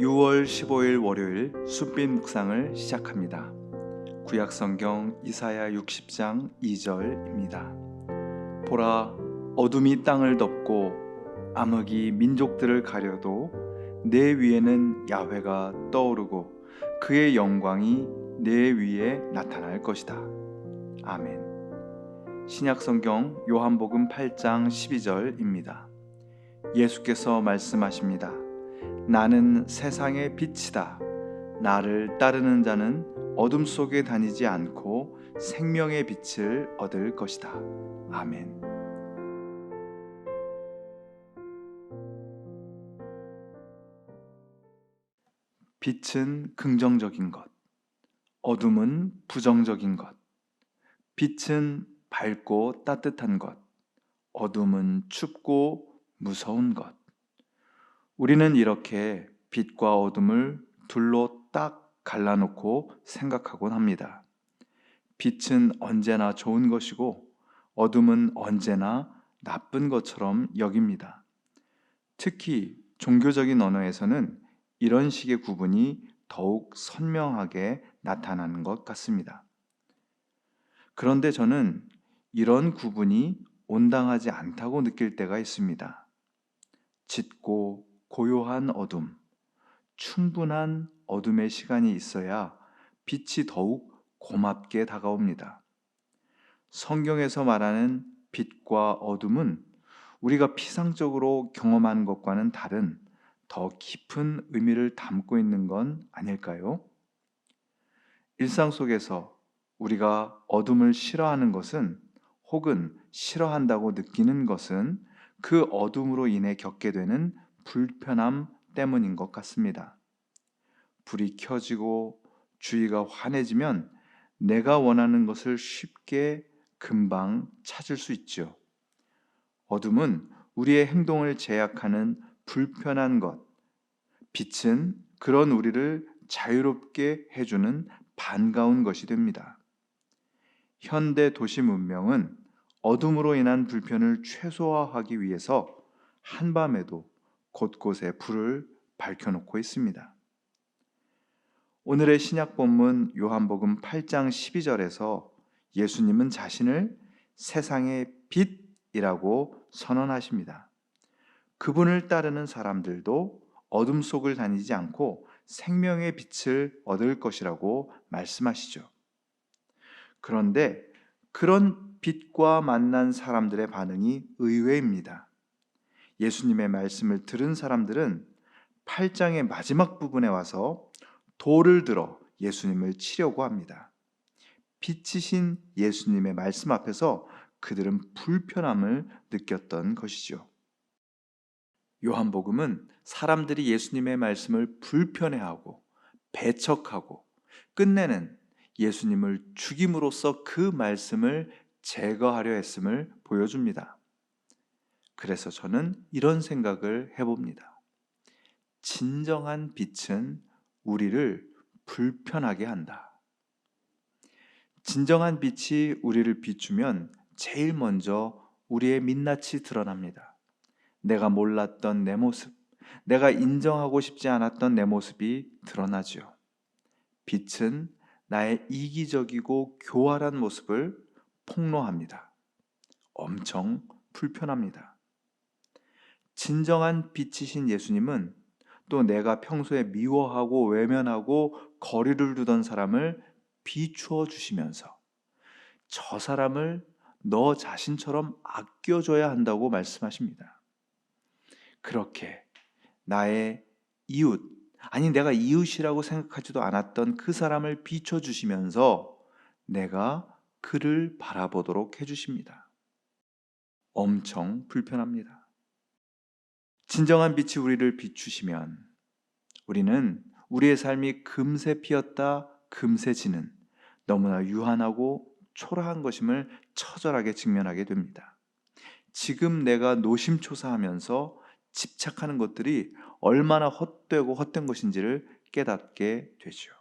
6월 15일 월요일 숲빛 묵상을 시작합니다. 구약성경 이사야 60장 2절입니다. 보라, 어둠이 땅을 덮고 암흑이 민족들을 가려도 내 위에는 야훼가 떠오르고 그의 영광이 내 위에 나타날 것이다. 아멘. 신약성경 요한복음 8장 12절입니다. 예수께서 말씀하십니다. 나는 세상의 빛이다. 나를 따르는 자는 어둠 속에 다니지 않고 생명의 빛을 얻을 것이다. 아멘. 빛은 긍정적인 것, 어둠은 부정적인 것. 빛은 밝고 따뜻한 것, 어둠은 춥고 무서운 것. 우리는 이렇게 빛과 어둠을 둘로 딱 갈라놓고 생각하곤 합니다. 빛은 언제나 좋은 것이고 어둠은 언제나 나쁜 것처럼 여깁니다. 특히 종교적인 언어에서는 이런 식의 구분이 더욱 선명하게 나타나는 것 같습니다. 그런데 저는 이런 구분이 온당하지 않다고 느낄 때가 있습니다. 짙고 고요한 어둠, 충분한 어둠의 시간이 있어야 빛이 더욱 고맙게 다가옵니다. 성경에서 말하는 빛과 어둠은 우리가 피상적으로 경험하는 것과는 다른 더 깊은 의미를 담고 있는 건 아닐까요? 일상 속에서 우리가 어둠을 싫어하는 것은 혹은 싫어한다고 느끼는 것은 그 어둠으로 인해 겪게 되는 불편함 때문인 것 같습니다. 불이 켜지고 주위가 환해지면 내가 원하는 것을 쉽게 금방 찾을 수 있죠. 어둠은 우리의 행동을 제약하는 불편한 것, 빛은 그런 우리를 자유롭게 해주는 반가운 것이 됩니다. 현대 도시 문명은 어둠으로 인한 불편을 최소화하기 위해서 한밤에도 곳곳에 불을 밝혀놓고 있습니다. 오늘의 신약 본문 요한복음 8장 12절에서 예수님은 자신을 세상의 빛이라고 선언하십니다. 그분을 따르는 사람들도 어둠 속을 다니지 않고 생명의 빛을 얻을 것이라고 말씀하시죠. 그런데 그런 빛과 만난 사람들의 반응이 의외입니다. 예수님의 말씀을 들은 사람들은 8장의 마지막 부분에 와서 돌을 들어 예수님을 치려고 합니다. 빛이신 예수님의 말씀 앞에서 그들은 불편함을 느꼈던 것이죠. 요한복음은 사람들이 예수님의 말씀을 불편해하고 배척하고 끝내는 예수님을 죽임으로써 그 말씀을 제거하려 했음을 보여줍니다. 그래서 저는 이런 생각을 해봅니다. 진정한 빛은 우리를 불편하게 한다. 진정한 빛이 우리를 비추면 제일 먼저 우리의 민낯이 드러납니다. 내가 몰랐던 내 모습, 내가 인정하고 싶지 않았던 내 모습이 드러나죠. 빛은 나의 이기적이고 교활한 모습을 폭로합니다. 엄청 불편합니다. 진정한 빛이신 예수님은 또 내가 평소에 미워하고 외면하고 거리를 두던 사람을 비추어 주시면서 저 사람을 너 자신처럼 아껴줘야 한다고 말씀하십니다. 그렇게 나의 이웃, 아니 내가 이웃이라고 생각하지도 않았던 그 사람을 비춰주시면서 내가 그를 바라보도록 해주십니다. 엄청 불편합니다. 진정한 빛이 우리를 비추시면 우리는 우리의 삶이 금세 피었다 금세 지는 너무나 유한하고 초라한 것임을 처절하게 직면하게 됩니다. 지금 내가 노심초사하면서 집착하는 것들이 얼마나 헛되고 헛된 것인지를 깨닫게 되죠.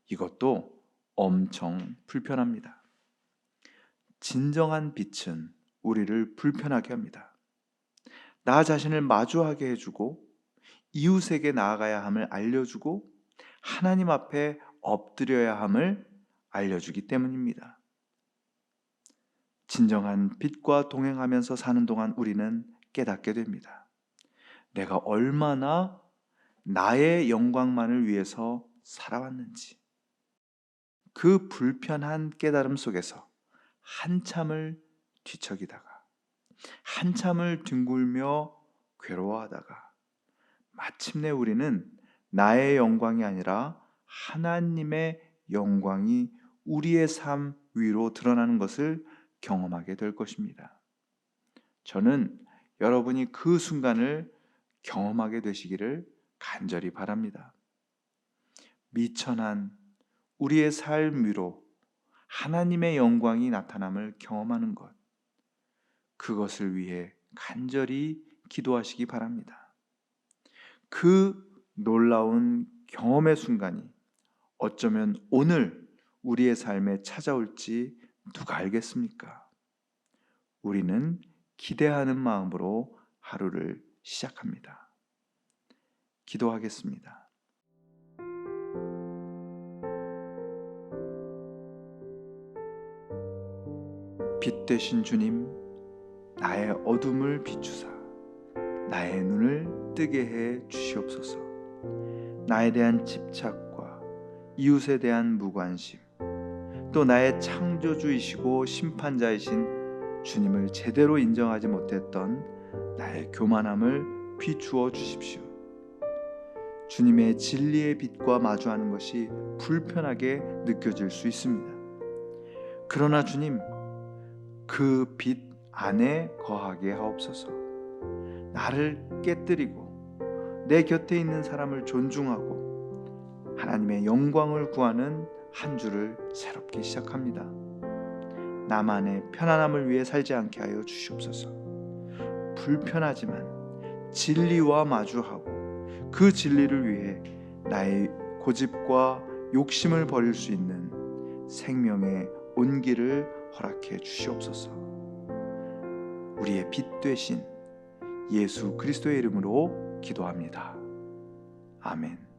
이것도 엄청 불편합니다. 진정한 빛은 우리를 불편하게 합니다. 나 자신을 마주하게 해주고 이웃에게 나아가야 함을 알려주고 하나님 앞에 엎드려야 함을 알려주기 때문입니다. 진정한 빛과 동행하면서 사는 동안 우리는 깨닫게 됩니다. 내가 얼마나 나의 영광만을 위해서 살아왔는지. 그 불편한 깨달음 속에서 한참을 뒤척이다가 한참을 뒹굴며 괴로워하다가 마침내 우리는 나의 영광이 아니라 하나님의 영광이 우리의 삶 위로 드러나는 것을 경험하게 될 것입니다. 저는 여러분이 그 순간을 경험하게 되시기를 간절히 바랍니다. 미천한 우리의 삶 위로 하나님의 영광이 나타남을 경험하는 것, 그것을 위해 간절히 기도하시기 바랍니다. 그 놀라운 경험의 순간이 어쩌면 오늘 우리의 삶에 찾아올지 누가 알겠습니까? 우리는 기대하는 마음으로 하루를 시작합니다. 기도하겠습니다. 빛 되신 주님, 나의 어둠을 비추사 나의 눈을 뜨게 해 주시옵소서. 나에 대한 집착과 이웃에 대한 무관심, 또 나의 창조주이시고 심판자이신 주님을 제대로 인정하지 못했던 나의 교만함을 비추어 주십시오. 주님의 진리의 빛과 마주하는 것이 불편하게 느껴질 수 있습니다. 그러나 주님, 그 빛 안에 거하게 하옵소서. 나를 깨뜨리고 내 곁에 있는 사람을 존중하고 하나님의 영광을 구하는 한 주를 새롭게 시작합니다. 나만의 편안함을 위해 살지 않게 하여 주시옵소서. 불편하지만 진리와 마주하고 그 진리를 위해 나의 고집과 욕심을 버릴 수 있는 생명의 온기를 허락해 주시옵소서. 우리의 빛 되신 예수 그리스도의 이름으로 기도합니다. 아멘.